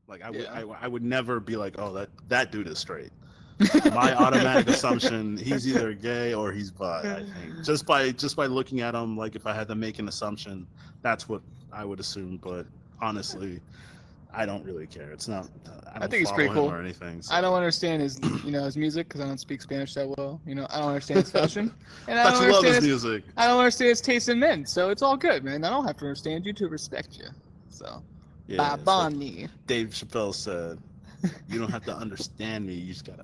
Like I would never be like, oh, that dude is straight. My automatic assumption, he's either gay or he's bi. I think just by looking at him, like if I had to make an assumption, that's what I would assume. But honestly, I don't really care. It's not. I I don't think he's follow pretty him cool. or anything. So. I don't understand his music because I don't speak Spanish that well. I don't understand his fashion, and I But don't you love understand his music. I don't understand his taste in men. So it's all good, man. I don't have to understand you to respect you. So, Yeah, it's like Babani. Dave Chappelle said, "You don't have to understand me. You just gotta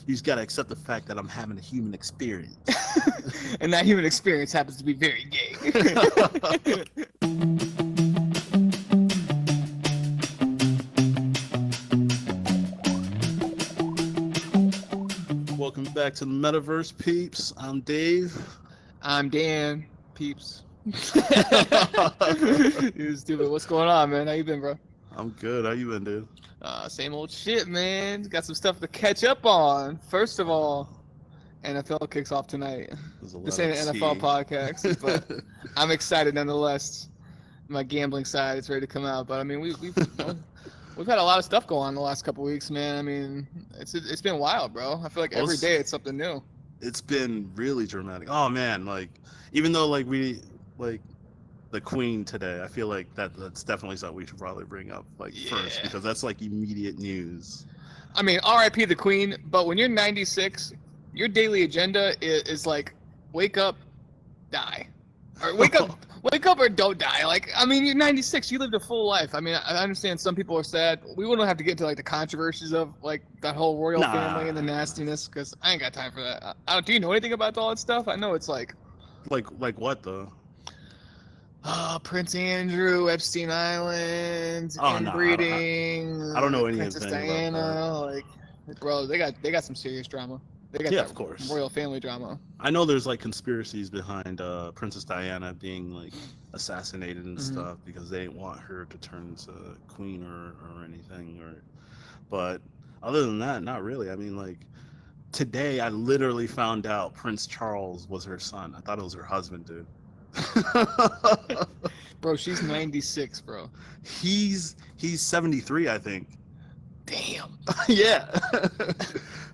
You just gotta accept the fact that I'm having a human experience." And that human experience happens to be very gay. Welcome back to the Metaverse, peeps. I'm Dave. I'm Dan, peeps. You stupid. What's going on, man? How you been, bro? I'm good. How you been, dude? Same old shit, man. Got some stuff to catch up on. First of all, NFL kicks off tonight. This ain't an NFL podcast, but I'm excited nonetheless. My gambling side is ready to come out, but I mean, we've had a lot of stuff go on the last couple weeks, man. I mean, it's been wild, bro. I feel like every day it's something new. It's been really dramatic. Oh man, like even though like we like the Queen today, I feel like that's definitely something we should probably bring up first because that's like immediate news. I mean, R.I.P. the Queen, but when you're 96, your daily agenda is like wake up, die, or wake up or don't die. Like, I mean, you're 96, you lived a full life. I mean, I understand some people are sad. We wouldn't have to get into like the controversies of like that whole royal family and the nastiness because I ain't got time for that. Do you know anything about all that stuff? I know it's like what though? Prince Andrew, Epstein Island, inbreeding. I don't know anything Princess Diana, like, bro, they got some serious drama. They got of course, royal family drama. I know there's like conspiracies behind Princess Diana being like assassinated and stuff because they didn't want her to turn into queen or anything. But other than that, not really. I mean, like today, I literally found out Prince Charles was her son. I thought it was her husband, dude. Bro, she's 96, bro. He's 73, I think. Damn. Yeah.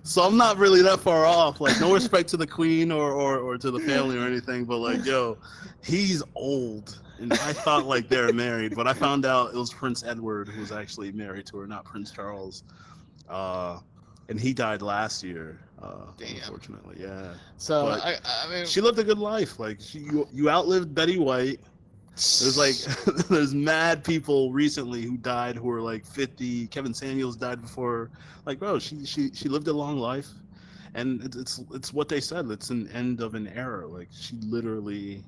So I'm not really that far off. Like, no respect to the Queen or to the family or anything, but like, yo, he's old. And I thought like they're married, but I found out it was Prince Edward who was actually married to her, not Prince Charles. And he died last year. Damn. Unfortunately, yeah. So I mean, she lived a good life. Like you outlived Betty White. There's like there's mad people recently who died who were like 50. Kevin Samuels died before. Like, bro, she lived a long life, and it's what they said. It's an end of an era. Like she literally.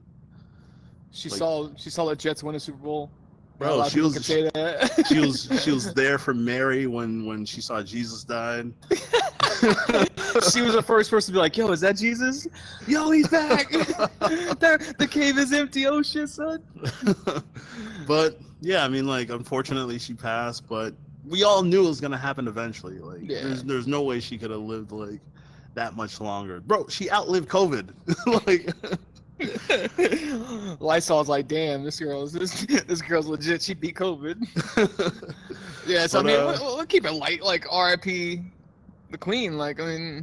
She saw the Jets win a Super Bowl. Bro, she was say that. she was there for Mary when she saw Jesus died. She was the first person to be like, yo, is that Jesus? Yo, he's back. The cave is empty. Oh shit, son. But yeah, I mean, like, unfortunately she passed, but we all knew it was gonna happen eventually. Like, there's no way she could have lived like that much longer. Bro, she outlived COVID. Like Lysol's like, damn, this girl's legit. She beat COVID. Yeah, so I mean, we'll keep it light. Like, R.I.P. the Queen. Like, I mean,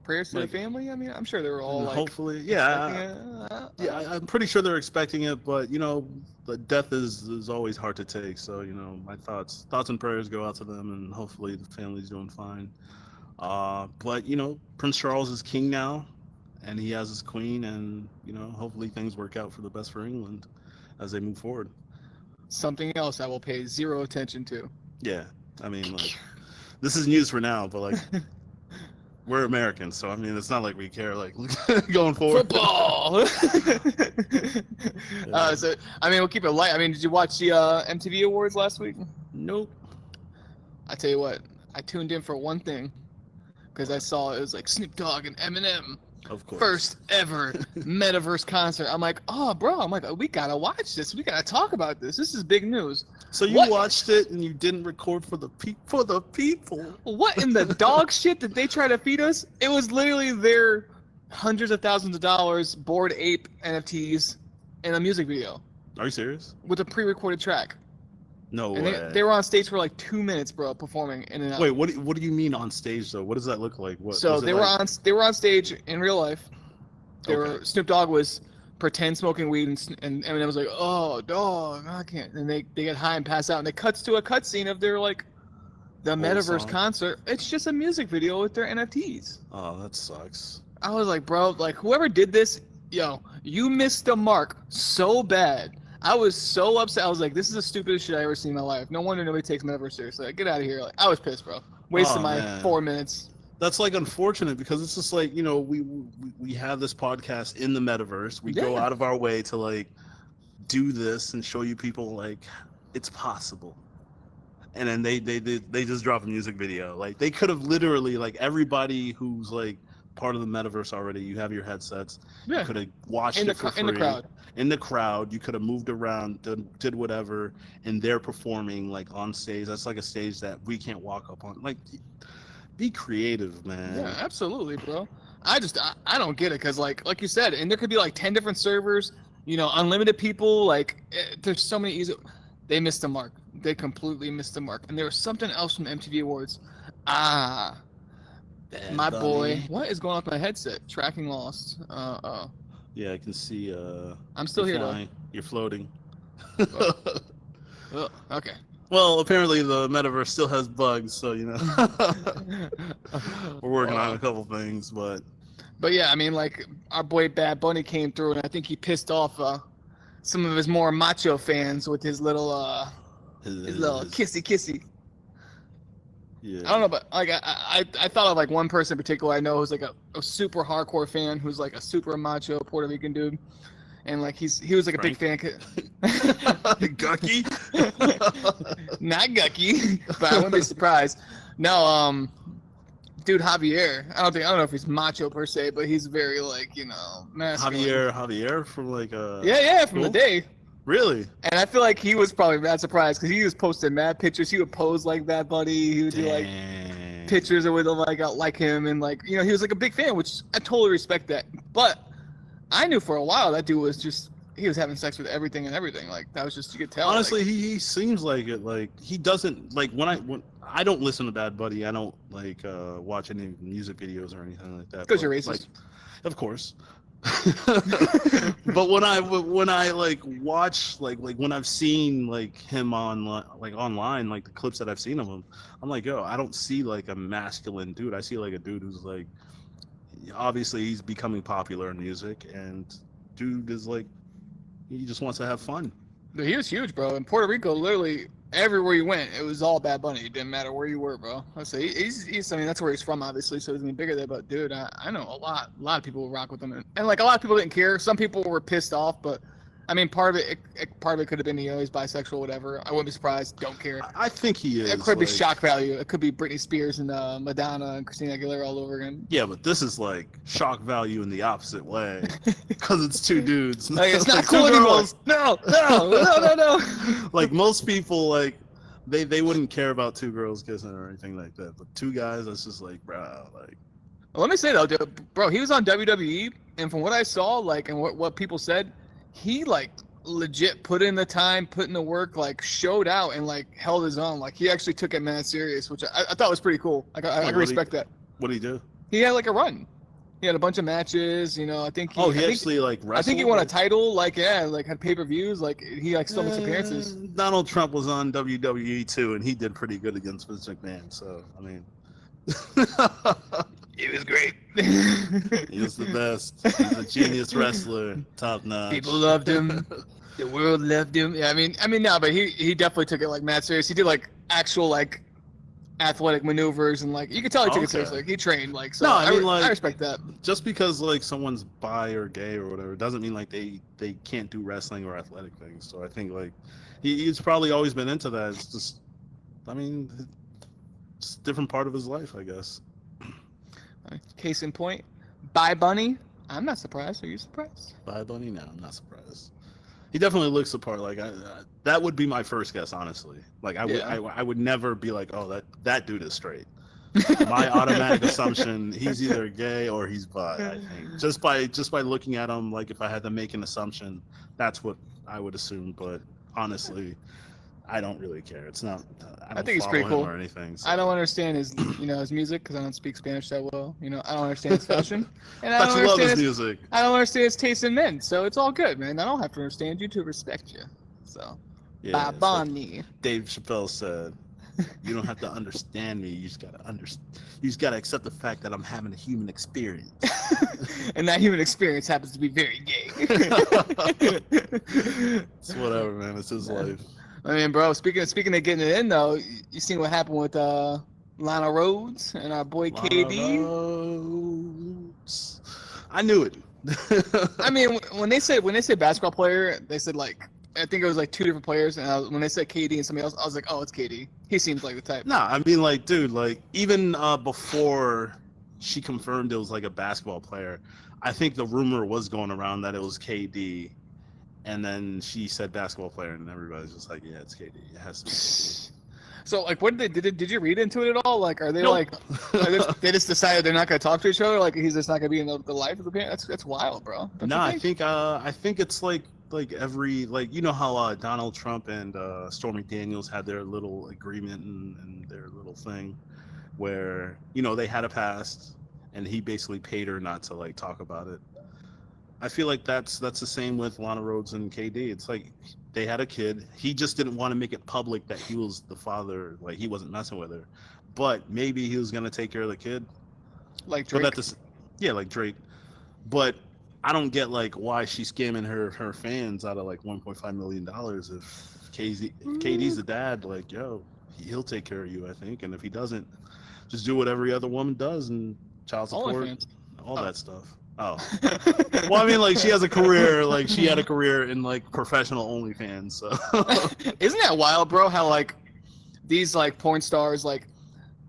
prayers to the family. I mean, I'm sure they were all like, hopefully, I'm pretty sure they're expecting it, but you know, the death is always hard to take. So you know, my thoughts and prayers go out to them, and hopefully the family's doing fine. But you know, Prince Charles is king now. And he has his queen, and you know, hopefully things work out for the best for England as they move forward. Something else I will pay zero attention to. Yeah, I mean, like, this is news for now, but like, we're Americans, so I mean, it's not like we care, like, going forward. Football. So I mean, we'll keep it light. I mean, did you watch the MTV Awards last week? Nope. I tell you what, I tuned in for one thing because I saw it was like Snoop Dogg and Eminem. Of course. First ever metaverse concert. I'm like, oh, bro. I'm like, we gotta watch this. We gotta talk about this. This is big news. So you watched it and you didn't record for the people. What in the dog shit did they try to feed us? It was literally their hundreds of thousands of dollars Bored Ape NFTs in a music video. Are you serious? With a pre-recorded track. No And way. they were on stage for like 2 minutes, bro, performing in and out. Wait, what do you mean on stage though? What does that look like? What? So Was it they were on stage in real life. Snoop Dogg was pretend smoking weed, and Eminem was like, "Oh, dog, I can't." And they get high and pass out, and it cuts to a cutscene of their like the metaverse song. concert. It's just a music video with their NFTs. Oh, that sucks. I was like, bro, like whoever did this, yo, you missed the mark so bad. I was so upset. I was like, this is the stupidest shit I ever seen in my life. No wonder nobody takes metaverse seriously. Like, get out of here. Like, I was pissed, bro. Wasted my 4 minutes. That's like unfortunate because it's just like, you know, we have this podcast in the metaverse. We go out of our way to like do this and show you people like it's possible. And then they just drop a music video. Like they could have literally like everybody who's like part of the metaverse already. You have your headsets. You could have watched it for free. In the crowd, you could have moved around, did whatever, and they're performing like on stage. That's like a stage that we can't walk up on. Like, be creative, man. Yeah, absolutely, bro. I don't get it because like you said, and there could be like 10 different servers, you know, unlimited people. Like, there's so many easy. They missed the mark. They completely missed the mark. And there was something else from MTV Awards. My boy, what is going on with my headset? Tracking lost. Yeah, I can see. I'm still here though. You're floating. Okay. Well, apparently the metaverse still has bugs, so you know we're working on a couple things, but yeah, I mean, like our boy Bad Bunny came through, and I think he pissed off some of his more macho fans with his little his little kissy. Yeah. I don't know, but like I thought of like one person in particular I know who's like a super hardcore fan who's like a super macho Puerto Rican dude, and like he was like a big fan. Gucky? Not Gucky, but I wouldn't be surprised. No, dude Javier. I don't know if he's macho per se, but he's very like, you know, masculine. Javier from like from the day. Really? And I feel like he was probably mad surprised because he was posting mad pictures. He would pose like that, buddy. He would do like pictures with like him, and like, you know, he was like a big fan, which I totally respect that. But I knew for a while that dude was just, he was having sex with everything and everything. Like that was just, you could tell. Honestly, like, he seems like it. Like he doesn't like when I don't listen to Bad Bunny. I don't like watch any music videos or anything like that. Because you're racist. Like, of course. But when I like watch like when I've seen like him on like online, like the clips that I've seen of him, I'm like, yo, I don't see like a masculine dude. I see like a dude who's like, obviously he's becoming popular in music, and dude is like, he just wants to have fun. He was huge, bro. In Puerto Rico, literally everywhere you went, it was all Bad Bunny. It didn't matter where you were, bro. I say he's I mean, that's where he's from, obviously, so he's gonna be bigger there. But dude, I know a lot of people will rock with him, and like a lot of people didn't care. Some people were pissed off, but I mean, part of it could have been, you know, he's bisexual, whatever. I wouldn't be surprised. Don't care. I think he is. It could be shock value. It could be Britney Spears and Madonna and Christina Aguilera all over again. Yeah, but this is like shock value in the opposite way, because it's two dudes. Like, it's not like cool anymore. No. Like most people, like they wouldn't care about two girls kissing or anything like that. But two guys, that's just like, bro, like. Well, let me say though, dude, bro, he was on WWE, and from what I saw, like, and what people said, he like legit put in the time, put in the work, like showed out and like held his own. Like he actually took it mad serious, which I thought was pretty cool. Like I respect that. What did he do? He had like a run. He had a bunch of matches, you know. I think he actually like wrestled. I think he won a title, like like had pay-per-views, like he like still makes appearances. Donald Trump was on WWE too, and he did pretty good against Vince McMahon. So I mean, he was great. He was the best. He's a genius wrestler, top notch. People loved him. The world loved him. Yeah, I mean, no, but he definitely took it like mad serious. He did like actual like athletic maneuvers, and like you could tell he took it seriously. Like, he trained, like, so. No, I mean, like, I respect that. Just because like someone's bi or gay or whatever doesn't mean like they can't do wrestling or athletic things. So I think like he's probably always been into that. It's just, I mean, it's a different part of his life, I guess. Case in point, Bad Bunny. I'm not surprised. Are you surprised? Bad Bunny? No, I'm not surprised. He definitely looks the part. Like that would be my first guess, honestly. Like I would never be like, oh, that dude is straight. My automatic assumption, he's either gay or he's bi. I think just by looking at him, like if I had to make an assumption, that's what I would assume. But honestly, I don't really care. It's not. I don't think he's follow pretty him cool. or anything. So. I don't understand his music because I don't speak Spanish that well. I don't understand his fashion, and I But don't you love understand his music. I don't understand his taste in men. So it's all good, man. I don't have to understand you to respect you. So, Yeah, bye it's like bye. Dave Chappelle said, "You don't have to understand me. You just gotta You just gotta accept the fact that I'm having a human experience." And that human experience happens to be very gay. It's whatever, man. It's his life. I mean, bro. Speaking of getting it in, though, you seen what happened with Lana Rhodes and our boy KD? Rhodes. I knew it. I mean, when they say basketball player, they said like I think it was like two different players, and when they said KD and somebody else, I was like, oh, it's KD. He seems like the type. Nah, I mean, like, dude, like even before she confirmed it was like a basketball player, I think the rumor was going around that it was KD. And then she said basketball player, and everybody's just like, yeah, it's KD. It has to be KD. So, like, what did you read into it at all? Like, are they Nope. like, they just decided they're not going to talk to each other? Like, he's just not going to be in the life of the parent? That's wild, bro. No, I think it's like every, like, you know how Donald Trump and Stormy Daniels had their little agreement and their little thing where, they had a past and he basically paid her not to like talk about it. I feel like that's the same with Lana Rhodes and KD. It's like they had a kid. He just didn't want to make it public that he was the father. Like he wasn't messing with her, but maybe he was gonna take care of the kid. Like Drake. Yeah, like Drake. But I don't get like why she's scamming her fans out of like $1.5 million if KD's the dad. Like, yo, he'll take care of you, I think. And if he doesn't, just do what every other woman does and child support, all that stuff. Oh, well, I mean, like she has a career. Like she had a career in like professional OnlyFans. So isn't that wild, bro? How like these like porn stars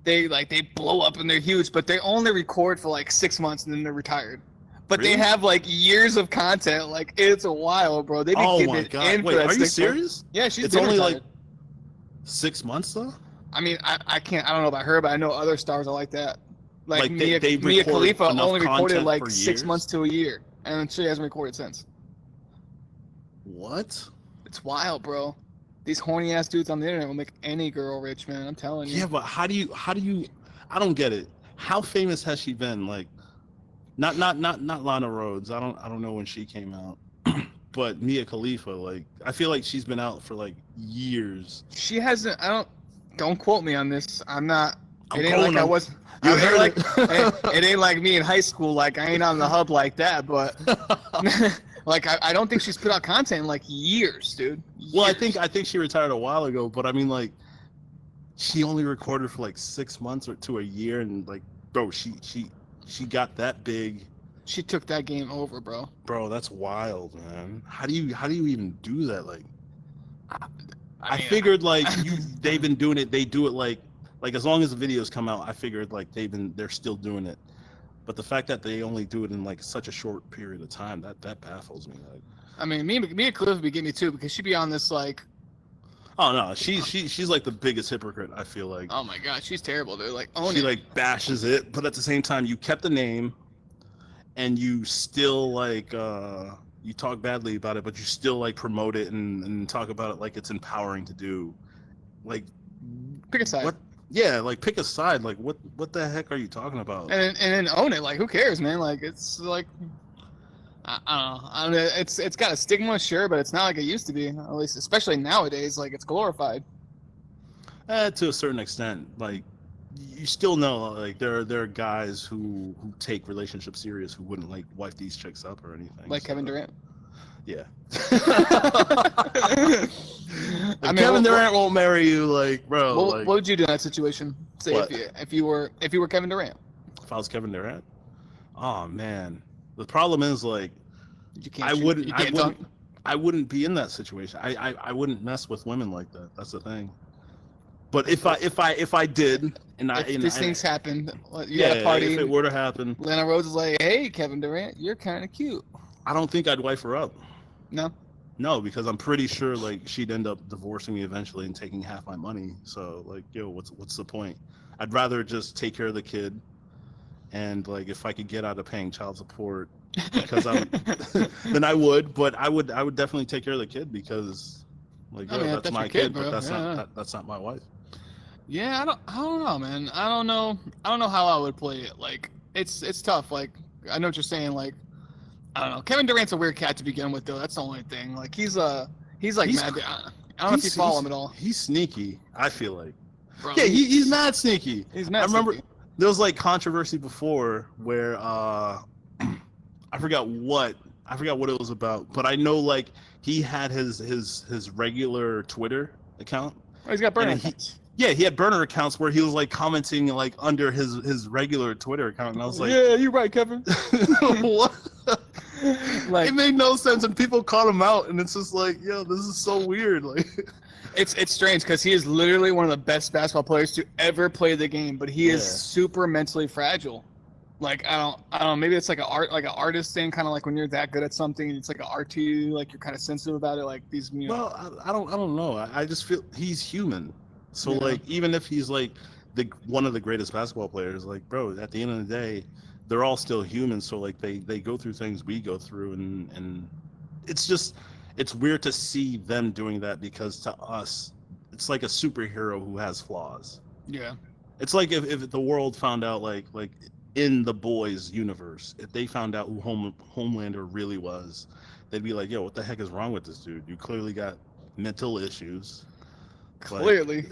they blow up and they're huge, but they only record for like 6 months and then they're retired. But really? They have like years of content. Like it's wild, bro. They be oh my god! Wait, are you serious? Yeah, she's it's only retired. Like 6 months though. I mean, I can't. I don't know about her, but I know other stars are like that. Like Mia record Khalifa only recorded like for 6 months to a year, and she hasn't recorded since. What? It's wild, bro. These horny ass dudes on the internet will make any girl rich, man. I'm telling you. Yeah, but how do you? I don't get it. How famous has she been? Like, not Lana Rhodes. I don't know when she came out. But Mia Khalifa, like, I feel like she's been out for like years. She hasn't. Don't quote me on this. I'm not. It ain't like I was. You heard like it ain't like me in high school. Like I ain't on the hub like that. But like I don't think she's put out content in like years, dude. Years. Well, I think she retired a while ago. But I mean, like, she only recorded for like 6 months or to a year, and like, bro, she got that big. She took that game over, bro. Bro, that's wild, man. How do you even do that? Like, I figured like they've been doing it. They do it like as long as the videos come out. I figured like they're still doing it. But the fact that they only do it in like such a short period of time, that baffles me. Like, I mean, Mia Khalifa be getting me too because she be on this like. Oh no, she's like the biggest hypocrite. I feel like. Oh my god, she's terrible, dude. Like she like bashes it, but at the same time, you kept the name, and you still like you talk badly about it, but you still like promote it and talk about it like it's empowering to do. Like, pick a side. What? Yeah, like pick a side. Like what the heck are you talking about? And then own it. Like who cares, man? Like it's like I don't know. It's got a stigma, sure, but it's not like it used to be. At least, especially nowadays, like it's glorified. To a certain extent, like you still know, like there are guys who take relationships serious who wouldn't like wipe these chicks up or anything. Like Kevin Durant. Yeah. I mean, Kevin Durant won't marry you, like, bro. What would you do in that situation? Say if you were Kevin Durant. If I was Kevin Durant, oh man, the problem is like, I wouldn't be in that situation. I wouldn't mess with women like that. That's the thing. But if I did, and these things happened, you yeah, had a party. If it were to happen, Lana Rhodes is like, "Hey, Kevin Durant, you're kind of cute." I don't think I'd wife her up. No, because I'm pretty sure like she'd end up divorcing me eventually and taking half my money. So like, yo, what's the point? I'd rather just take care of the kid, and like if I could get out of paying child support, because then I would. But I would definitely take care of the kid because Like, I yo, mean, that's my your kid, bro. but Yeah. that's not my wife. Yeah, I don't know, man. I don't know how I would play it. Like, it's tough. Like, I know what you're saying. Like, I don't know. Kevin Durant's a weird cat to begin with, though. That's the only thing. Like, he's like He's mad. I don't know if you follow him at all, he's sneaky. I feel like. bro. Yeah, he's mad sneaky. He's mad I remember sneaky. there was like controversy before where I forgot what it was about, but I know like he had his regular Twitter account. Oh, he's got burner And accounts. he had burner accounts where he was like commenting like under his regular Twitter account, and I was like, yeah, you're right, Kevin. what? Like, it made no sense, and people called him out, and it's just like, yo, this is so weird. Like, it's strange because he is literally one of the best basketball players to ever play the game, but he is super mentally fragile. Like, I don't know, maybe it's like an artist thing, kind of like when you're that good at something, it's like an art to you, like you're kind of sensitive about it, like these. You know. well, I don't know. I just feel he's human. So Yeah. like, even if he's like one of the greatest basketball players, like, bro, at the end of the day, they're all still human. So like, they go through things we go through, and it's weird to see them doing that, because to us, it's like a superhero who has flaws. Yeah. It's like if the world found out, like in the Boys universe, if they found out who Homelander really was, they'd be like, yo, what the heck is wrong with this dude? You clearly got mental issues. Clearly.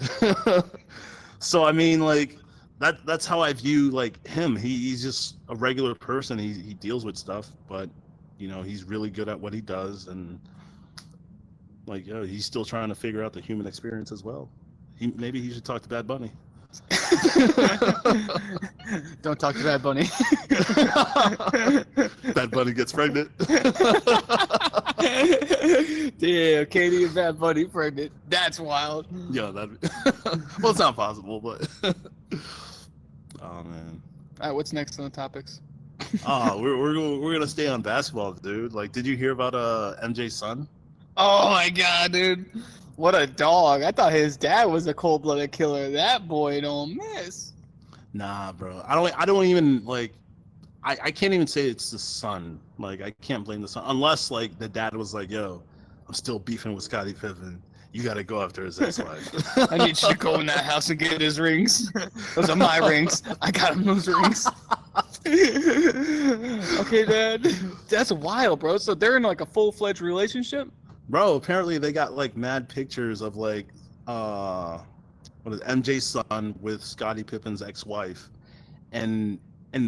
So I mean, like, that's how I view like him. He's just a regular person. He deals with stuff, but you know, he's really good at what he does, and like, yo, he's still trying to figure out the human experience as well. Maybe he should talk to Bad Bunny. Don't talk to Bad Bunny. Bad Bunny gets pregnant. Damn, KD and Bad Bunny pregnant. That's wild. Yeah, well, it's not possible, but oh man. All right, what's next on the topics? We're gonna stay on basketball, dude. Like, did you hear about MJ's son? Oh my god, dude. What a dog. I thought his dad was a cold-blooded killer. That boy don't miss. Nah, bro. I don't even like. I can't even say it's the son. Like, I can't blame the son unless like the dad was like, "Yo, I'm still beefing with Scottie Pippen. You got to go after his ex-wife." I need you to go in that house and get his rings. Those are my rings. I got him those rings. Okay, Dad. That's wild, bro. So they're in like a full-fledged relationship? Bro, apparently they got like mad pictures of like what is MJ's son with Scottie Pippen's ex-wife, and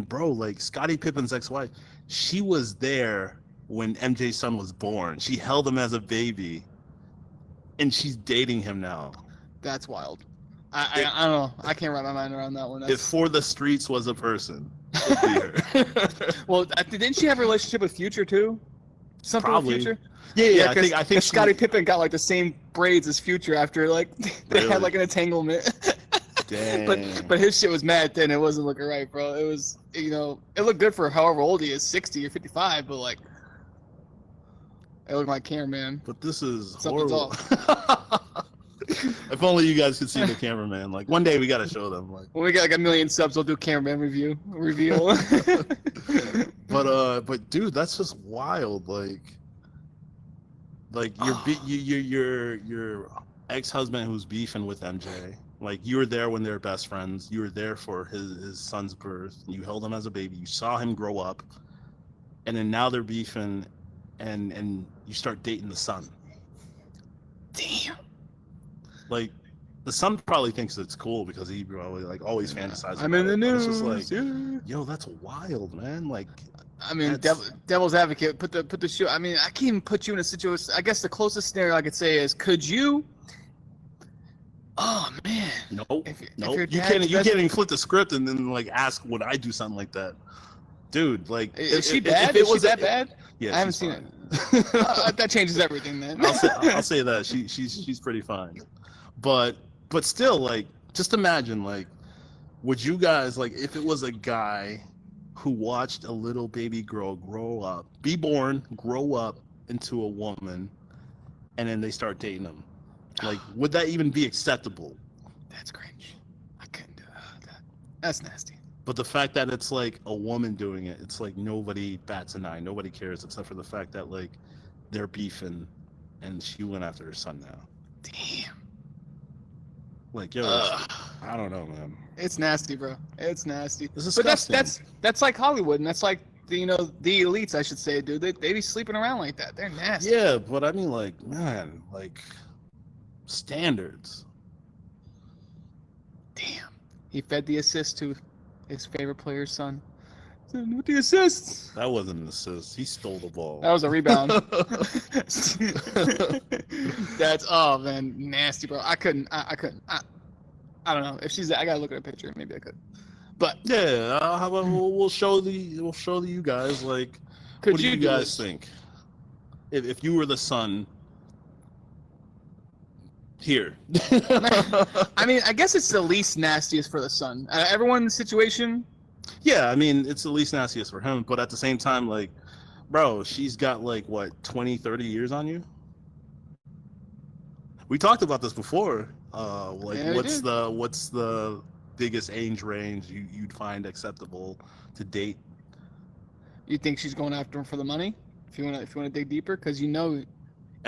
bro, like Scottie Pippen's ex-wife, she was there when MJ's son was born. She held him as a baby, and she's dating him now. That's wild. I don't know. I can't wrap my mind around that one. If For the Streets was a person, it'd be her. Well, didn't she have a relationship with Future too? Something Probably. with Future? Yeah, I think Scottie Pippen got like the same braids as Future after like they Really? had like an entanglement. Dang. But his shit was mad thin. It wasn't looking right, bro. It was, you know, it looked good for however old he is, 60 or 55, but like it looked like cameraman. But this is Something's horrible. If only you guys could see the cameraman. Like, one day we gotta show them. Like, When we got like 1 million subs, we'll do cameraman reveal. but dude, that's just wild. Like your ex-husband who's beefing with MJ. Like, you were there when they were best friends. You were there for his son's birth. You held him as a baby. You saw him grow up, and then now they're beefing, and you start dating the son. Damn. Like, the son probably thinks it's cool because he probably like always fantasizes. I'm in the news. It's just like, yo, that's wild, man. Like, I mean, devil's advocate. Put the shoe. I mean, I can't even put you in a situation. I guess the closest scenario I could say is, could you? Oh man. Nope. If You can't even flip the script and then like ask, would I do something like that, dude? Like, is she bad? Is she that bad? Yeah, I haven't seen it. That changes everything, man. I'll say that she's pretty fine, but still, like, just imagine, like, would you guys, like, if it was a guy who watched a little baby girl be born, grow up into a woman, and then they start dating him? Like, would that even be acceptable? That's cringe. I couldn't do that. That's nasty. But the fact that it's like a woman doing it, it's like nobody bats an eye, nobody cares, except for the fact that like they're beefing, and she went after her son now. Damn. Like, yo, I don't know, man. It's nasty, bro. It's nasty. It's But disgusting. that's like Hollywood, and that's like the the elites, I should say, dude. They be sleeping around like that. They're nasty. Yeah, but I mean, like, man, like standards. Damn. He fed the assist to his favorite player's son. With the assists. That wasn't an assist. He stole the ball. That was a rebound. That's man, nasty, bro. I couldn't. I don't know if she's. I gotta look at a picture. Maybe I could. But yeah, how about we'll show you guys like. Could what do you do guys this? think? If you were the son. Here. I mean, I guess it's the least nastiest for the son. Everyone in the situation. Yeah, I mean, it's the least nastiest for him, but at the same time, like, bro, she's got like what 20, 30 years on you. We talked about this before. Like, Yeah, what's the biggest age range you'd find acceptable to date? You think she's going after him for the money? If you want to dig deeper, because MJ's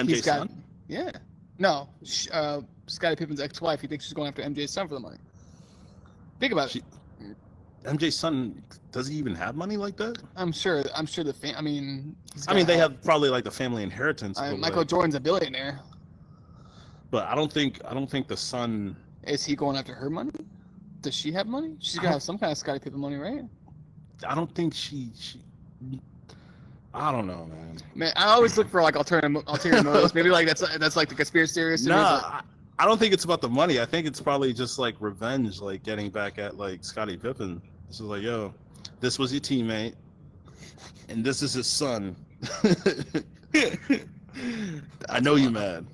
he's got, son? yeah, no, Scottie Pippen's ex-wife. You think she's going after MJ's son for the money? Think about it. MJ's son, does he even have money like that? I'm sure I mean, they have probably like the family inheritance. But Michael like, Jordan's a billionaire. but I don't think the son. Is he going after her money? Does she have money? She's gotta have some kind of Scottie Pippen money, right? I don't think she. I don't know, man. Man, I always look for like alternative motives. Maybe like that's like the conspiracy theorist. Nah, I don't think it's about the money. I think it's probably just like revenge, like getting back at like Scottie Pippen. This is like, yo, this was your teammate, and this is his son. I know you mad.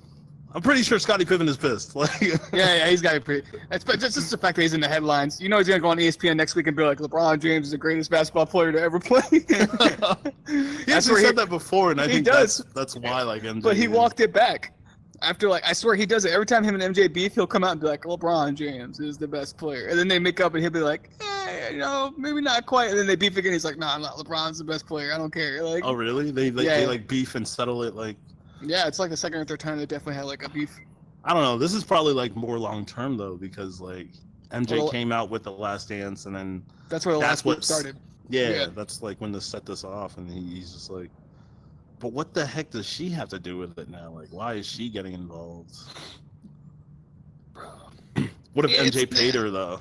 I'm pretty sure Scottie Pippen is pissed. Like, yeah, he's got to be pretty. It's just the fact that he's in the headlines. You know, he's gonna go on ESPN next week and be like, LeBron James is the greatest basketball player to ever play. He actually said that before, and I think that's why, like, MJ. But he walked it back. After, like, I swear he does it every time him and MJ beef. He'll come out and be like, LeBron James is the best player, and then they make up, and he'll be like, maybe not quite. And then they beef again. He's like, nah, LeBron's the best player. I don't care. Like, oh really? They like beef and settle it like. Yeah, it's like the second or third time they definitely had like a beef. I don't know. This is probably like more long term though, because like MJ came out with The Last Dance, and then that's where the last beef started. Yeah, that's like when they set this off, and he's just like, but what the heck does she have to do with it now? Like, why is she getting involved? Bro. What if MJ paid her though?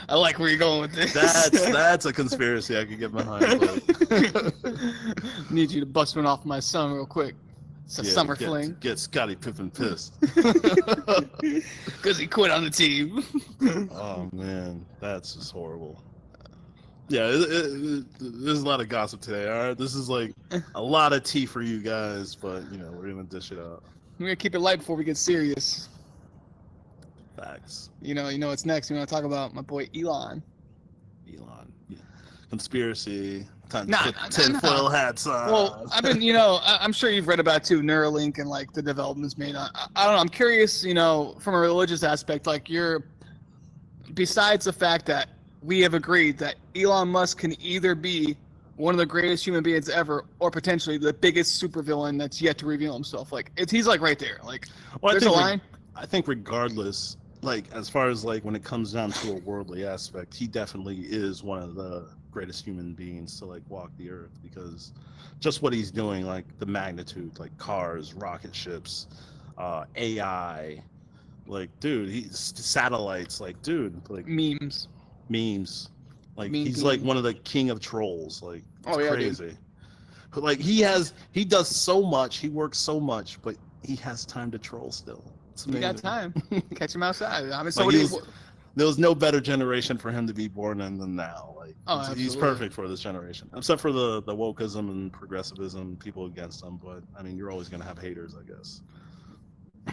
I like where you're going with this. That's a conspiracy I could get behind. But... Need you to bust one off my son real quick. It's a summer fling. Get Scottie Pippen pissed. Because he quit on the team. Oh man, that's just horrible. Yeah, there's a lot of gossip today. All right, this is like a lot of tea for you guys, but we're gonna dish it out. We're gonna keep it light before we get serious. Facts. You know what's next? We want to talk about my boy Elon. Yeah. Conspiracy. Tinfoil hats on. Well, I've been, I'm sure you've read about too Neuralink and like the developments made. I don't know. I'm curious, from a religious aspect, like besides the fact that we have agreed that Elon Musk can either be one of the greatest human beings ever, or potentially the biggest supervillain that's yet to reveal himself. Like he's like right there. Like there's a line. I think regardless, like as far as like when it comes down to a worldly aspect, he definitely is one of the greatest human beings to like walk the earth, because just what he's doing, like the magnitude, like cars, rocket ships, AI, like dude, he's satellites, like dude, like memes, like he's like one of the king of trolls, like it's crazy. Dude. But like he does so much, he works so much, but he has time to troll still. You got time. Catch him outside. I mean, so like there was no better generation for him to be born in than now. Like he's perfect for this generation, except for the wokeism and progressivism, people against him. But I mean, you're always gonna have haters, I guess.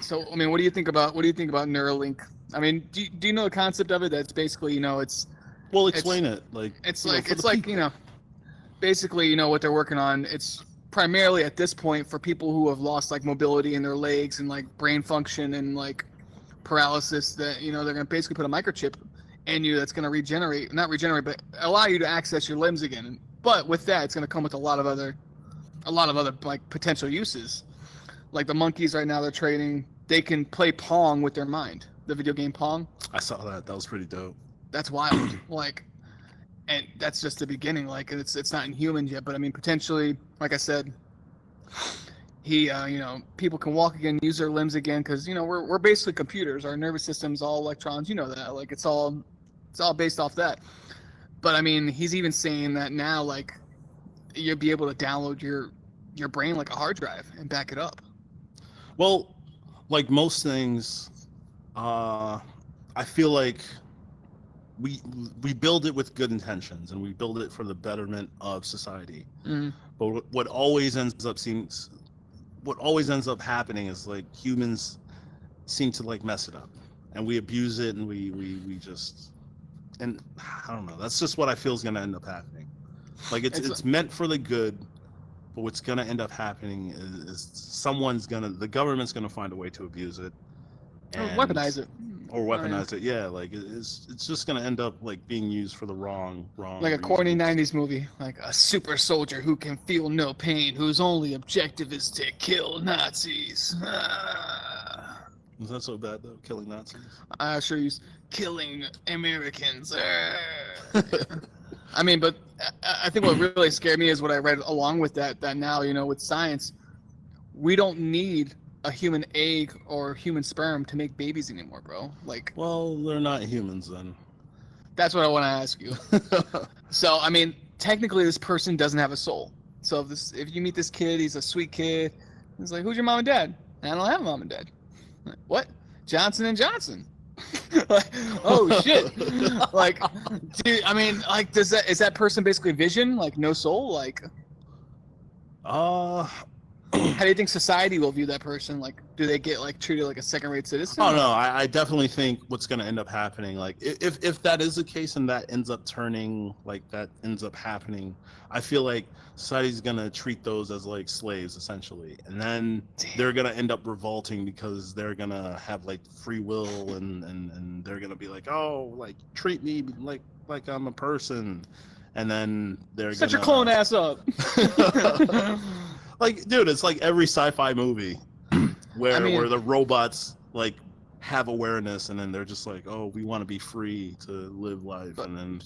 So I mean, what do you think about Neuralink? I mean, do you know the concept of it? That's basically it's. Well, explain it. Like it's basically what they're working on. It's primarily at this point for people who have lost like mobility in their legs and like brain function and like paralysis, that they're going to basically put a microchip in you that's going to not regenerate, but allow you to access your limbs again. But with that, it's going to come with a lot of other like potential uses. Like the monkeys right now, they're training. They can play Pong with their mind. The video game Pong. I saw that. That was pretty dope. That's wild. Like, and that's just the beginning. Like, it's not in humans yet, but I mean, potentially, like I said, people can walk again, use their limbs again, because we're basically computers. Our nervous system's all electrons. You know that. Like, it's all based off that. But I mean, he's even saying that now, like, you'll be able to download your brain like a hard drive and back it up. Well, like most things, I feel like we build it with good intentions and we build it for the betterment of society. Mm-hmm. But what always ends up happening is like humans seem to like mess it up, and we abuse it, and we just, and I don't know. That's just what I feel is going to end up happening. Like it's meant for the good, but what's going to end up happening is the government's going to find a way to abuse it, or weaponize it. Or weaponize it, yeah. Like it's just gonna end up like being used for the wrong. Like a corny '90s movie, like a super soldier who can feel no pain, whose only objective is to kill Nazis. Is that so bad though? Killing Nazis? I sure use killing Americans. I mean, but I think what really scared me is what I read along with that now, with science, we don't need a human egg or human sperm to make babies anymore, bro. Like, well, they're not humans then. That's what I want to ask you. So, I mean, technically this person doesn't have a soul. So if you meet this kid, he's a sweet kid. He's like, who's your mom and dad? I don't have a mom and dad. Like, what? Johnson & Johnson. Like, oh shit. Like, dude, I mean, like, is that person basically vision? Like, no soul? Like, how do you think society will view that person? Like, do they get like treated like a second-rate citizen? Oh no, I definitely think what's going to end up happening, like if that is the case and that ends up happening, I feel like society's going to treat those as like slaves essentially, and then they're going to end up revolting because they're going to have like free will and they're going to be like, oh, like treat me like I'm a person, and then they're set your clone ass up. Like, dude, it's like every sci-fi movie where the robots like have awareness, and then they're just like, oh, we want to be free to live life, and then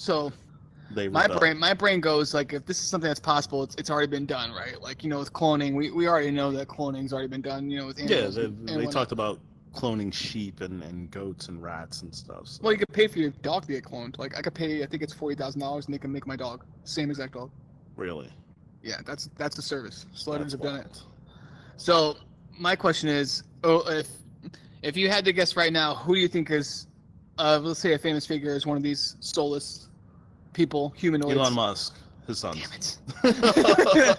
my brain goes like, if this is something that's possible, it's already been done, right? Like, with cloning, we already know that cloning's already been done, with animals. Yeah, they talked about cloning sheep and goats and rats and stuff. So. Well, you could pay for your dog to get cloned. Like, I could pay, I think it's $40,000, and they can make my dog same exact dog. Really? Yeah, that's a service. Slutters have done it. So my question is, if you had to guess right now, who do you think is, let's say a famous figure is one of these soulless people, humanoids? Elon Musk, his sons. Damn it.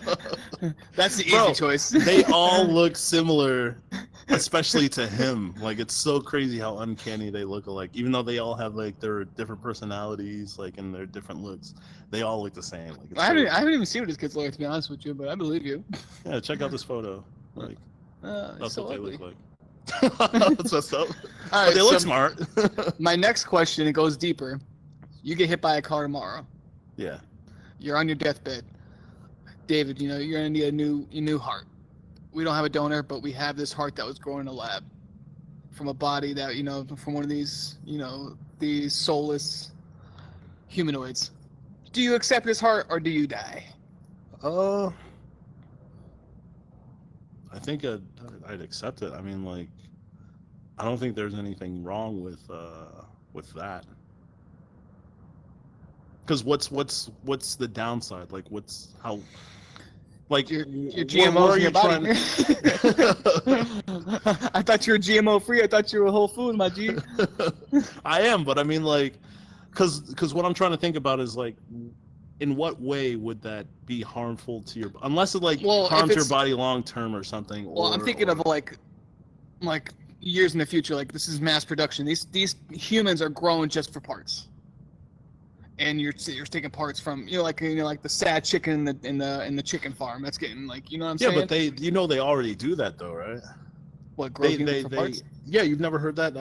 That's the easy choice. They all look similar, especially to him. Like, it's so crazy how uncanny they look alike. Even though they all have like their different personalities, like, and their different looks, they all look the same. Like, I haven't even seen what his kids look like, to be honest with you, but I believe you. Yeah, check out this photo. Like, that's so what ugly. they look like. That's what's up. All right, they look smart. My next question, it goes deeper. You get hit by a car tomorrow. Yeah. You're on your deathbed. David, you're gonna need a new heart. We don't have a donor, but we have this heart that was grown in a lab from a body that, from one of these, these soulless humanoids. Do you accept this heart or do you die? I think I'd accept it. I mean, like, I don't think there's anything wrong with that. Because what's the downside? Like, how? Like, your GMO in your body. I thought you were GMO free. I thought you were whole food, my G. I am, but I mean, like, because what I'm trying to think about is like, in what way would that be harmful to your, unless it harms your body long term or something? Well, I'm thinking of like years in the future. Like, this is mass production. These humans are grown just for parts. And you're taking parts from like the sad chicken in the chicken farm that's getting, like, what I'm saying? Yeah, but they already do that though, right? What, grow humans for parts? Yeah, you've never heard that?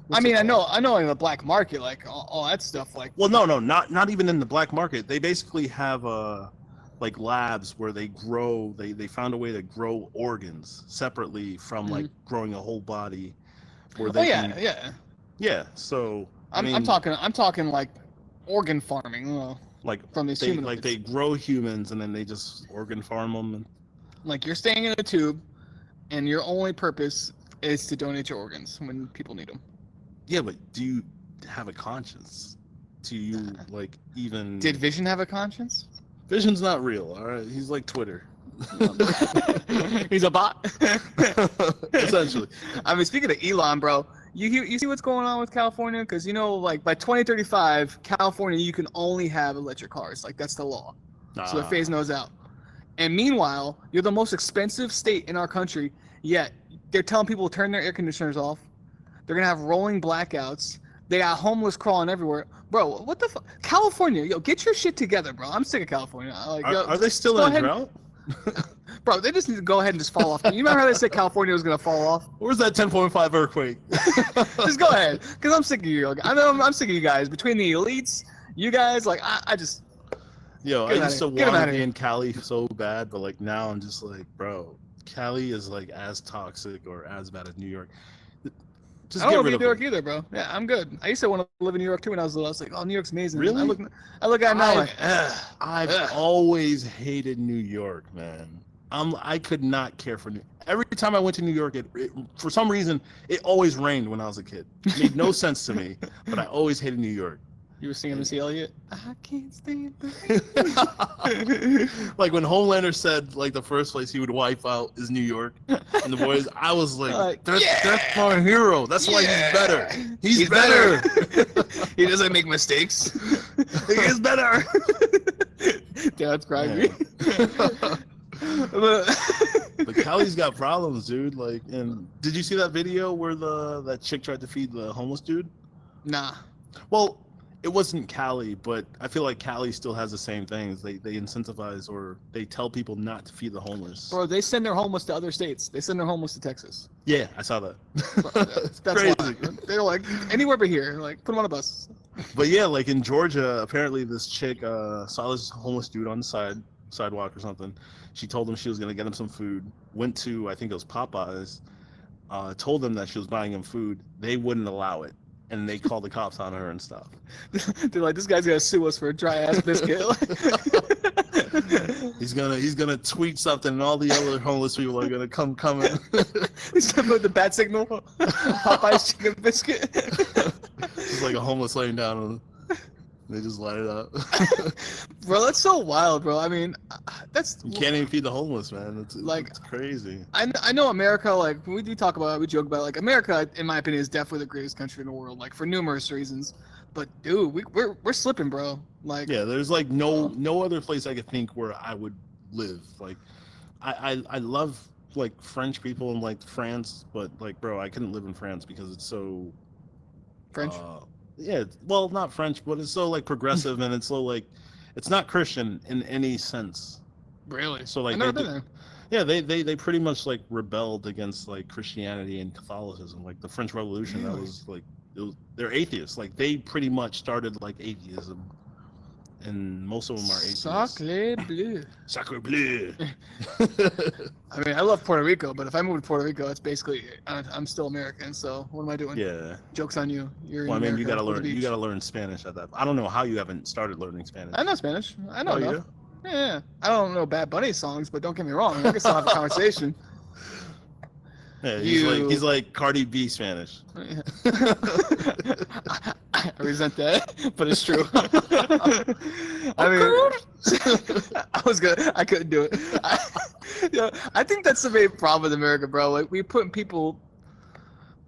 I mean, I know in the black market, like all that stuff, like. Well, no, not even in the black market. They basically have like labs where they grow. They found a way to grow organs separately from like growing a whole body. Where they yeah. So I'm talking like organ farming. Like from these humans. Like they grow humans and then they just organ farm them. And... Like you're staying in a tube, and your only purpose is to donate your organs when people need them. Yeah, but do you have a conscience? Do you like even? Did Vision have a conscience? Vision's not real. All right, he's like Twitter. He's a bot. Essentially. I mean, speaking of Elon, bro, you see what's going on with California? Because like by 2035, California you can only have electric cars. Like that's the law. So they're phasing those out. And meanwhile, you're the most expensive state in our country. Yet they're telling people to turn their air conditioners off. They're gonna have rolling blackouts. They got homeless crawling everywhere, bro. What the fuck? California, yo, get your shit together, bro. I'm sick of California. Like, are they still in a drought? Bro, they just need to go ahead and just fall off. You remember how they said California was gonna fall off? Where's that 10.5 earthquake? Just go ahead, cause I'm sick of you. I'm sick of you guys. Between the elites, you guys, like I just. Yo, I used to want to be in Cali so bad, but like now I'm just like, bro, Cali is like as toxic or as bad as New York. Just I don't want to be in New York either, bro. Yeah, I'm good. I used to want to live in New York too when I was little. I was like, oh, New York's amazing. Really? I look at it now like, I've always hated New York, man. I could not care for New York. Every time I went to New York, it for some reason, it always rained when I was a kid. It made no sense to me, but I always hated New York. You were singing Missy Elliott? I can't stand Like when Homelander said like the first place he would wipe out is New York and the boys, I was like that's my hero. That's why he's better. He's better. He doesn't make mistakes. He is better. Yeah, that's grimy. But Cali's got problems, dude. Like, and did you see that video where that chick tried to feed the homeless dude? Nah. Well, it wasn't Cali, but I feel like Cali still has the same things. They incentivize or they tell people not to feed the homeless. Bro, they send their homeless to other states. They send their homeless to Texas. Yeah, I saw that. Bro, that's crazy. Why. They're like, anywhere but here. Like, put them on a bus. But yeah, like in Georgia, apparently this chick saw this homeless dude on the sidewalk or something. She told him she was going to get him some food. Went to, I think it was Popeyes. Told them that she was buying him food. They wouldn't allow it. And they called the cops on her and stuff. They're like, this guy's gonna sue us for a dry ass biscuit. He's gonna tweet something, and all the other homeless people are gonna come in. He's gonna put the bat signal. Popeye's chicken biscuit. It's like a homeless laying down, and they just light it up. Bro, that's so wild, bro. I mean, you can't even feed the homeless, man. It's crazy. I know America, like we joke about like America, in my opinion, is definitely the greatest country in the world, like for numerous reasons. But dude, we're slipping, bro. Like yeah, there's like no other place I could think where I would live. Like I love like French people and like France, but like bro, I couldn't live in France because it's so French. Yeah, well, not French, but it's so like progressive and it's so like it's not Christian in any sense. Really? So like I've never been there. Yeah, they pretty much like rebelled against like Christianity and Catholicism. Like the French Revolution, that was like they're atheists. Like they pretty much started like atheism, and most of them are atheists. Sacre bleu. Sacre bleu. I mean, I love Puerto Rico, but if I move to Puerto Rico, it's basically I'm still American. So what am I doing? Yeah. Joke's on you. Well, I mean, you gotta learn Spanish at that. I don't know how you haven't started learning Spanish. I know Spanish. I know enough. You do? Yeah. I don't know Bad Bunny songs, but don't get me wrong. I can still have a conversation. Yeah, he's like Cardi B Spanish. I resent that, but it's true. I mean, I couldn't do it. I think that's the main problem with America, bro. Like we put people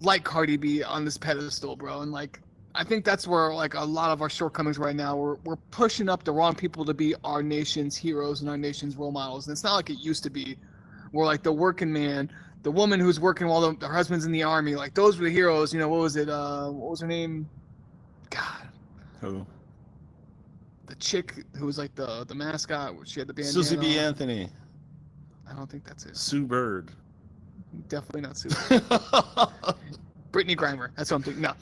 like Cardi B on this pedestal, bro, and like I think that's where like a lot of our shortcomings right now. We're pushing up the wrong people to be our nation's heroes and our nation's role models, and it's not like it used to be. We're like the working man. The woman who's working while her husband's in the army, like those were the heroes. You know, what was it? What was her name? God. Who? The chick who was like the mascot. She had the bandana. Susie B. Anthony. I don't think that's it. Sue Bird. Definitely not Sue. Brittany Griner. That's what I'm thinking. No.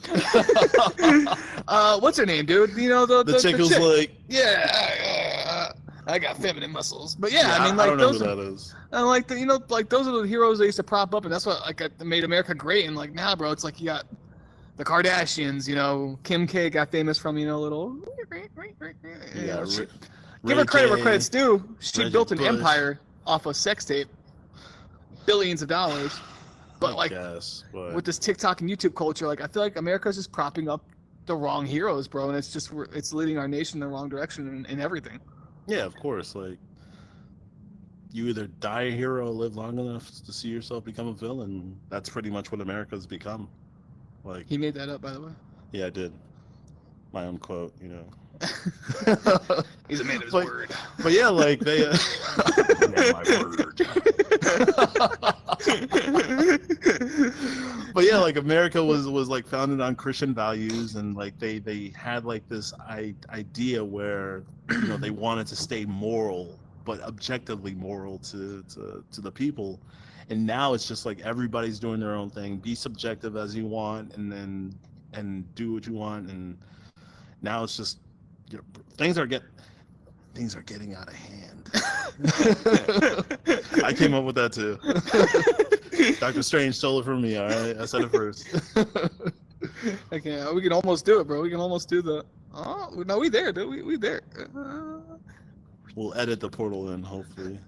What's her name, dude? You know the chick who's like. Yeah. I got feminine muscles. But yeah, I mean, I like don't know those who are, that is. and like the, like those are the heroes they used to prop up, and that's what like made America great. And like now, bro, it's like you got the Kardashians. Kim K got famous from little. Yeah, Give her credit where credit's due. She Reggie built an Bush. empire off a sex tape, billions of dollars. But I guess, but with this TikTok and YouTube culture, like I feel like America's just propping up the wrong heroes, bro, and it's leading our nation in the wrong direction in everything. yeah, of course. Like, you either die a hero or live long enough to see yourself become a villain. That's pretty much what America's become. Like, He made that up, by the way. yeah, I did. My own quote, He's a man of his word. But yeah, like they. Yeah, my word. But yeah, like America was like founded on Christian values, and like they had like this idea where they wanted to stay moral, but objectively moral to the people. And now it's just like everybody's doing their own thing. Be subjective as you want, and do what you want. And now it's just things are getting out of hand. I came up with that too. Dr. Strange stole it from me. All right, I said it first. Okay, we can almost do it, bro. We can almost do the. Oh no, we there, dude. We there. We'll edit the portal in, hopefully.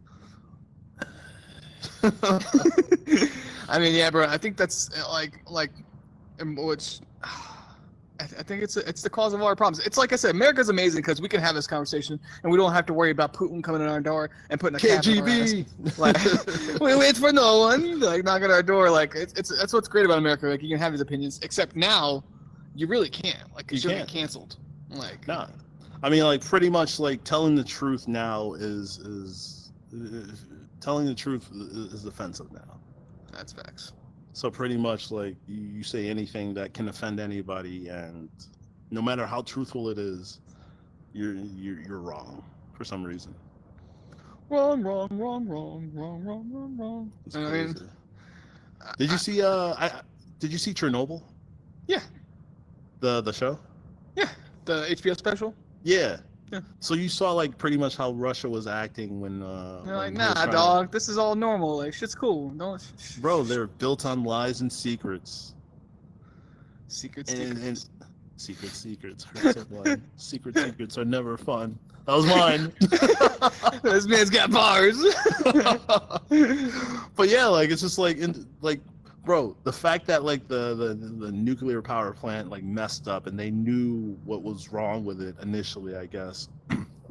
I mean, yeah, bro. I think that's which. I think it's the cause of all our problems. It's like I said, America's amazing because we can have this conversation and we don't have to worry about Putin coming in our door and putting a KGB. Like, we wait for no one, like knocking on our door. Like it's that's what's great about America. Like you can have these opinions, except now you really can't. Like because you're getting canceled. Like no, I mean like pretty much like telling the truth now is telling the truth is offensive now. That's facts. So pretty much like you say anything that can offend anybody, and no matter how truthful it is, you're wrong for some reason. Wrong. It's crazy. Did you see did you see Chernobyl? Yeah. The show? Yeah. The HBO special? Yeah. Yeah. So you saw like pretty much how Russia was acting when they're like, when nah, dog, this is all normal. Like, shit's cool. Don't. Bro, they're built on lies and secrets. Secrets. Secrets. Secrets are never fun. That was mine. This man's got bars. But yeah, like it's just like bro, the fact that like the nuclear power plant like messed up and they knew what was wrong with it initially, I guess,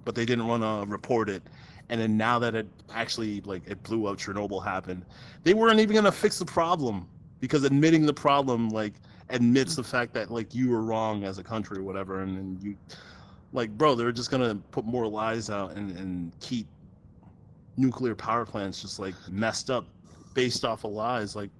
but they didn't want to report it. And then now that it actually like it blew up, Chernobyl happened, they weren't even gonna fix the problem because admitting the problem like admits the fact that like you were wrong as a country or whatever, and then you like bro, they're just gonna put more lies out and keep nuclear power plants just like messed up based off of lies. Like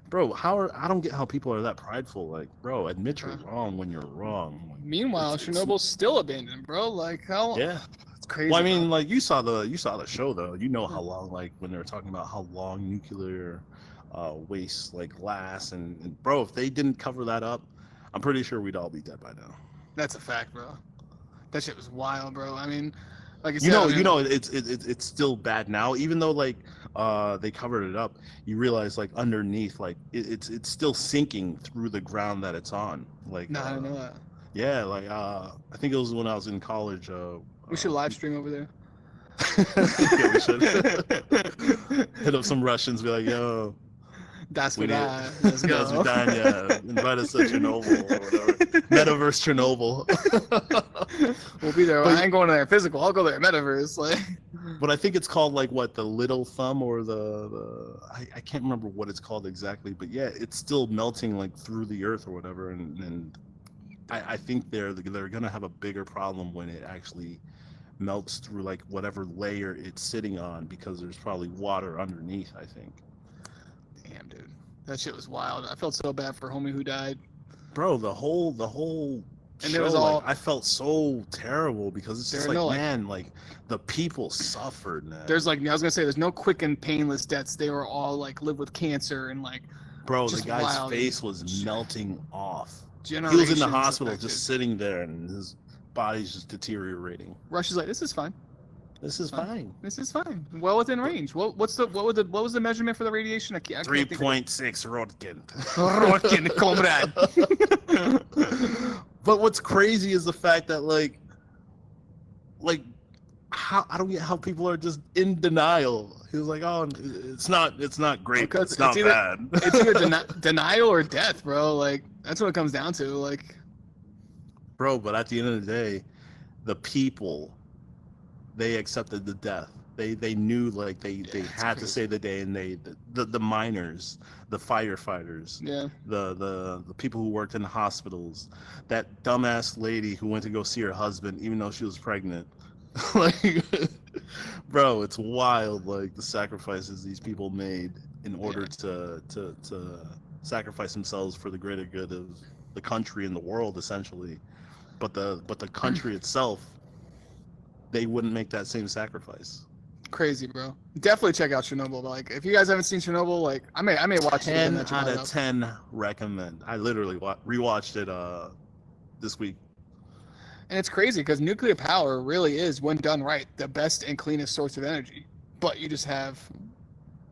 bro, I don't get how people are that prideful. Like, bro, admit you're wrong when you're wrong. Meanwhile, Chernobyl's still abandoned, bro. Like how? Yeah, it's crazy. Well, I mean, like you saw the show though. You know how long, like when they were talking about how long nuclear waste like lasts, and bro, if they didn't cover that up, I'm pretty sure we'd all be dead by now. That's a fact, bro. That shit was wild, bro. I mean, like you said, it's still bad now, even though like they covered it up. You realize like underneath, like it's still sinking through the ground that it's on. Like I didn't know that. Yeah, like I think it was when I was in college. We should live stream over there. Yeah, we should. Hit up some Russians, be like, yo. That's what let's go. That's what yeah. Invite us to Chernobyl or whatever. Metaverse Chernobyl. We'll be there. I ain't going there physical. I'll go there metaverse. Like. But I think it's called like what, the little thumb or the I can't remember what it's called exactly. But yeah, it's still melting like through the earth or whatever, and I think they're gonna have a bigger problem when it actually melts through like whatever layer it's sitting on, because there's probably water underneath, I think. Damn, dude, that shit was wild. I felt so bad for homie who died. Bro, the whole and show, it was all. Like, I felt so terrible because it's just like, no, man, like the people suffered, man. There's like, I was gonna say, there's no quick and painless deaths. They were all like live with cancer and like. Bro, the guy's face was melting off. He was in the hospital, just sitting there, and his body's just deteriorating. Russia's like, this is fine. This is fine. This is fine. Well within range. What was the measurement for the radiation? I can't 3.6 Röntgen. Röntgen, comrade. But what's crazy is the fact that like how I don't get how people are just in denial. He was like, "Oh, it's not great. Because it's not bad." It's either denial or death, bro. Like that's what it comes down to. Like, bro, but at the end of the day, the people, they accepted the death. They knew like they had to save the day, and the miners, the firefighters, the people who worked in the hospitals, that dumbass lady who went to go see her husband even though she was pregnant. Like, bro, it's wild, like the sacrifices these people made in order to sacrifice themselves for the greater good of the country and the world, essentially. But the country itself, they wouldn't make that same sacrifice. Crazy, bro. Definitely check out Chernobyl. Like, if you guys haven't seen Chernobyl, like I may watch it. 10 out of 10 recommend. I literally rewatched it this week. And it's crazy because nuclear power really is, when done right, the best and cleanest source of energy. But you just have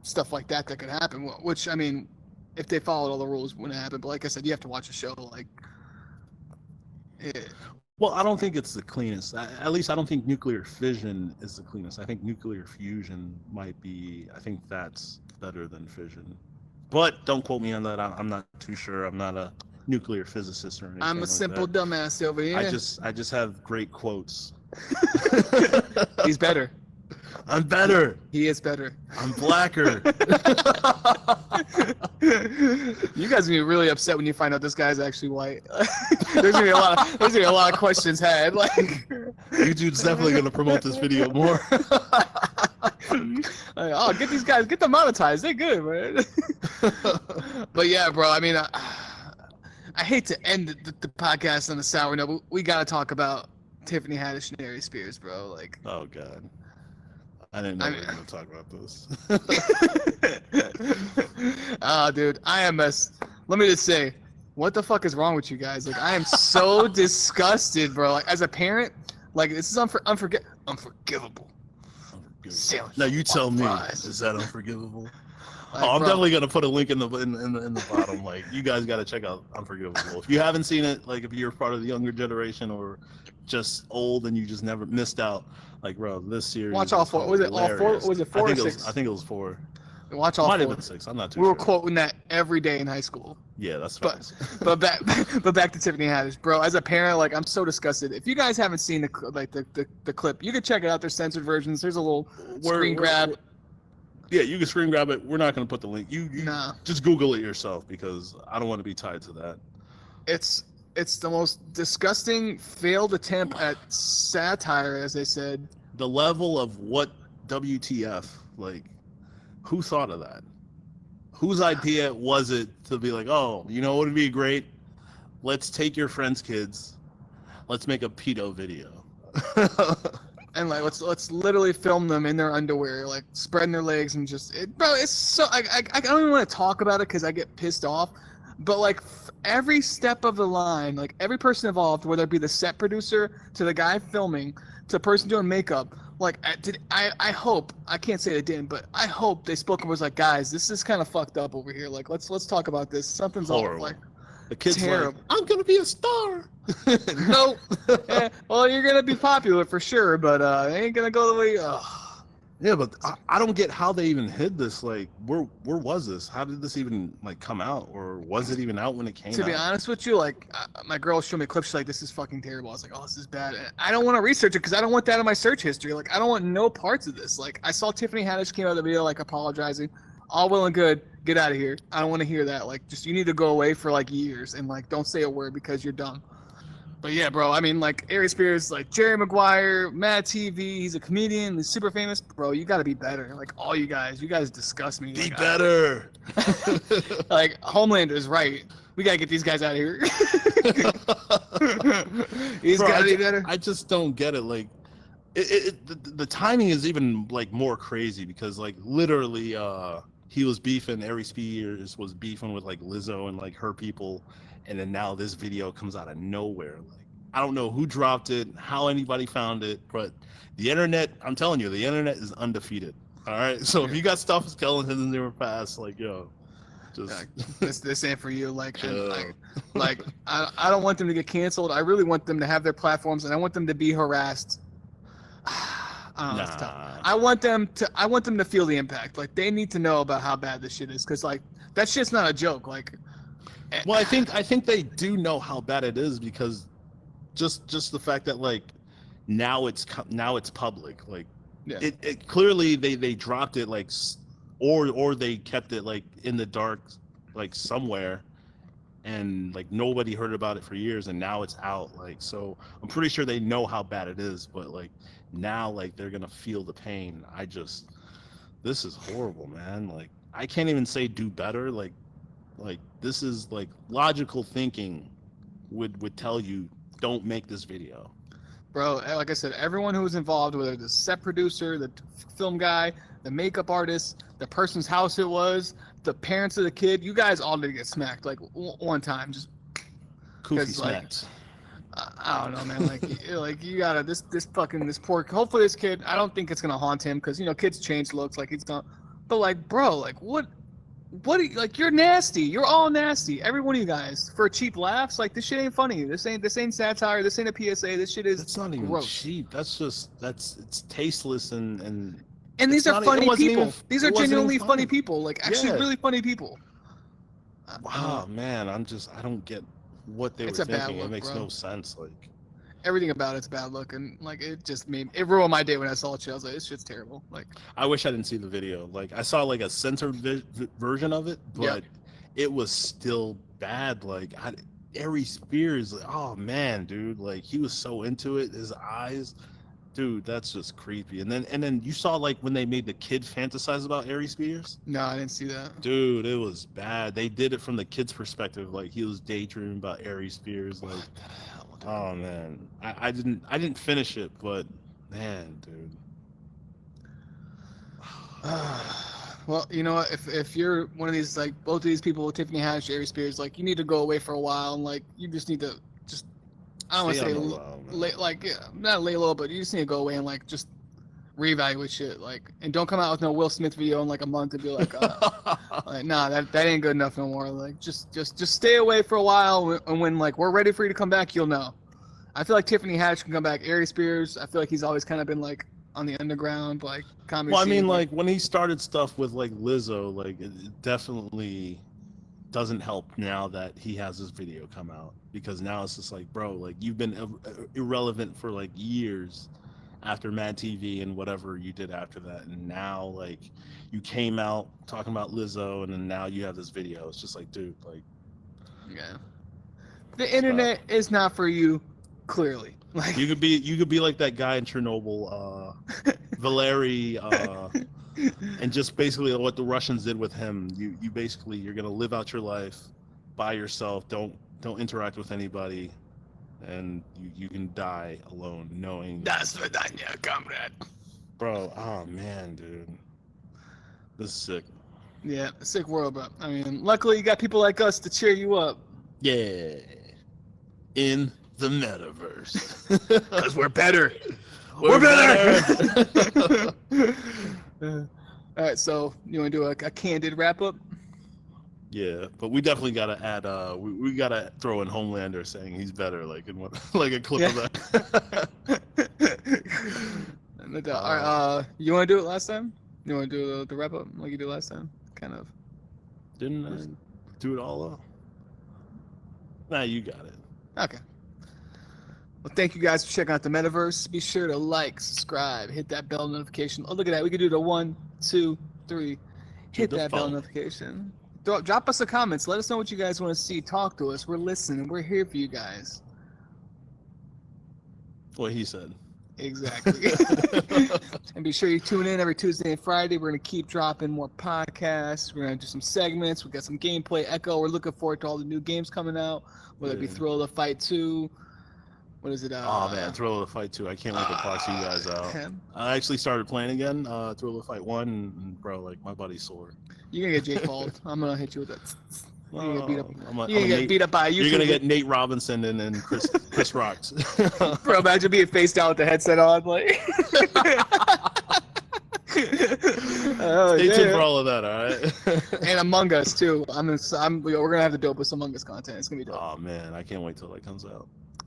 stuff like that could happen. Which, I mean, if they followed all the rules, wouldn't happen. But like I said, you have to watch the show. Like, well, I don't think it's the cleanest. At least I don't think nuclear fission is the cleanest. I think nuclear fusion might be. I think that's better than fission. But don't quote me on that. I'm not too sure. I'm not a nuclear physicist or anything. I'm a simple dumbass over here. I just have great quotes. He's better. I'm better. He is better. I'm blacker. You guys are gonna be really upset when you find out this guy's actually white. There's gonna be a lot of questions had. Like, YouTube's definitely gonna promote this video more. Like, oh, get these guys, get them monetized. They're good, man. But yeah, bro. I mean, I hate to end the podcast on a sour note, but we gotta talk about Tiffany Haddish and Aries Spears, bro. Like, oh god, I didn't know we were gonna talk about this. Dude, let me just say, what the fuck is wrong with you guys? Like, I am so disgusted, bro. Like, as a parent, like, this is unforgivable. Now you tell me, is that unforgivable? Like, I'm definitely gonna put a link in the bottom. Like, you guys gotta check out Unforgivable. If you haven't seen it, like if you're part of the younger generation or just old and you just never missed out, like, bro, this series. Watch all four. Was it all four? Was it 4 or 6? I think it was 4. Watch all 4. Might have been 6. I'm not too sure. We were quoting that every day in high school. Yeah, that's fine. But back to Tiffany Haddish, bro. As a parent, like, I'm so disgusted. If you guys haven't seen the clip, you can check it out. There's censored versions. There's a little screen grab. Yeah, you can screen grab it. We're not going to put the link. You just Google it yourself because I don't want to be tied to that. It's the most disgusting failed attempt at satire, as they said. The level of what WTF, like, who thought of that? Whose idea was it to be like, oh, you know what would be great? Let's take your friends' kids. Let's make a pedo video. And like let's literally film them in their underwear, like spreading their legs and bro, it's so I don't even want to talk about it because I get pissed off. But like every step of the line, like every person involved, whether it be the set producer to the guy filming to the person doing makeup, like I hope, I can't say they didn't, but I hope they spoke and was like, guys, this is kind of fucked up over here. Like let's talk about this. Something's off. Like, the kid's terrible. Like, I'm gonna be a star. Nope. Yeah, well, you're gonna be popular for sure, but it ain't gonna go the way. Yeah, but I don't get how they even hid this. Like, where was this? How did this even like come out, or was it even out when it came out? To be honest with you, like my girl showed me clips. She's like, this is fucking terrible. I was like, oh, this is bad. And I don't want to research it because I don't want that in my search history. Like, I don't want no parts of this. Like, I saw Tiffany Haddish came out of the video like apologizing. All well and good. Get out of here. I don't want to hear that. Like, just you need to go away for like years and like don't say a word because you're dumb. But yeah, bro. I mean, like Aries Spears, like Jerry Maguire, Mad TV. He's a comedian. He's super famous, bro. You got to be better. Like all you guys disgust me. Be better. Like Homelander's right. We gotta get these guys out of here. He's gotta be better. I just don't get it. Like, the timing is even like more crazy because like literally, he was beefing. Aries Spears was beefing with like Lizzo and like her people, and then now this video comes out of nowhere. Like, I don't know who dropped it, how anybody found it, but the internet, I'm telling you, the internet is undefeated. All right, so if you got stuff skeletons in their past, like yo, just this ain't for you. Like, and, like I don't want them to get canceled. I really want them to have their platforms, and I want them to be harassed. I don't know, it's tough. I want them to feel the impact. Like they need to know about how bad this shit is, because like that shit's not a joke. Like, well, I think they do know how bad it is, because just the fact that like now it's public. Like it clearly they dropped it, like, or they kept it like in the dark, like somewhere, and like nobody heard about it for years, and now it's out. Like, so I'm pretty sure they know how bad it is, but like now like they're gonna feel the pain. This is horrible, man. Like I can't even say do better. Like this is like logical thinking would tell you don't make this video. Bro, like I said, everyone who was involved, whether the set producer, the film guy, the makeup artist, the person's house it was, the parents of the kid, you guys all need to get smacked like one time. Just Koofy smacks. I don't know, man. Like you gotta this poor. Hopefully this kid. I don't think it's gonna haunt him, because you know kids change looks. Like he's not. But like, bro, like what? Like you're nasty. You're all nasty. Every one of you guys for cheap laughs. Like this shit ain't funny. This ain't satire. This ain't a PSA. This shit is. It's not even gross. cheap. It's tasteless and these are funny people. These are genuinely funny people. Like actually really funny people. Wow, man. I don't get what they were thinking. It makes no sense. Like everything about it's bad look, and like it ruined my day when I saw it. I was like, this shit's terrible. Like I wish I didn't see the video. Like I saw like a censored version of it, but it was still bad. Like Aries Spears, like, oh man, dude, like he was so into it. His eyes, dude, that's just creepy. And then you saw like when they made the kid fantasize about Aries Spears. No, I didn't see that. Dude, it was bad. They did it from the kid's perspective. Like he was daydreaming about Aries Spears. Like, oh man, I didn't finish it, but man, dude. Well, you know what? If you're one of these, like both of these people, Tiffany Haddish, Aries Spears, like you need to go away for a while, and like you just need to just, I don't want to say not lay low, but you just need to go away and like just reevaluate shit, like, and don't come out with no Will Smith video in like a month and be like, like nah, that ain't good enough no more. Like just stay away for a while, and when like we're ready for you to come back, you'll know. I feel like Tiffany Haddish can come back. Aries Spears, I feel like he's always kind of been like on the underground, like comedy. Well, I mean, like when he started stuff with like Lizzo, like it definitely doesn't help now that he has this video come out, because now it's just like, bro, like you've been irrelevant for like years after Mad TV and whatever you did after that, and now like you came out talking about Lizzo, and then now you have this video. It's just like, dude, like, yeah, the internet is not for you, clearly. Like you could be like that guy in Chernobyl, Valery, and just basically what the Russians did with him. You basically, you're gonna live out your life by yourself. Don't interact with anybody, and you can die alone, knowing. Das Vidanya, comrade. Bro, oh man, dude, this is sick. Yeah, a sick world, but I mean, luckily you got people like us to cheer you up. Yeah, in the metaverse, because we're better. We're better. All right, so you want to do a candid wrap up? Yeah, but we definitely gotta add. We gotta throw in Homelander saying he's better, like in what, like a clip of that. All right, you want to do it last time? You want to do the wrap up like you did last time? Kind of. Didn't I do it all up? Nah, you got it. Okay. Well, thank you guys for checking out the Metaverse. Be sure to like, subscribe, hit that bell notification. Oh, look at that. We can do the 1, 2, 3. Hit that bell notification. Drop us a comments. Let us know what you guys want to see. Talk to us. We're listening. We're here for you guys. What he said. Exactly. And be sure you tune in every Tuesday and Friday. We're going to keep dropping more podcasts. We're going to do some segments. We got some gameplay echo. We're looking forward to all the new games coming out, whether it be Thrill of the Fight 2. What is it? Oh man, Thrill of the Fight 2. I can't wait to box you guys out. I actually started playing again, Thrill of the Fight 1, and bro, like my body's sore. You're gonna get Jake called. I'm gonna hit you with that. You're gonna get beat up. I'm a You're gonna get Nate, beat up by a you're gonna YouTuber. get Nate Robinson and Chris Rocks. Bro, imagine being face down with the headset on, like. Oh, Stay tuned yeah. for all of that, all right? And Among Us too. We're gonna have the dopest Among Us content. It's gonna be dope. Oh man, I can't wait till that comes out.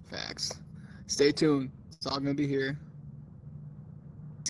Facts. Stay tuned. It's all gonna be here.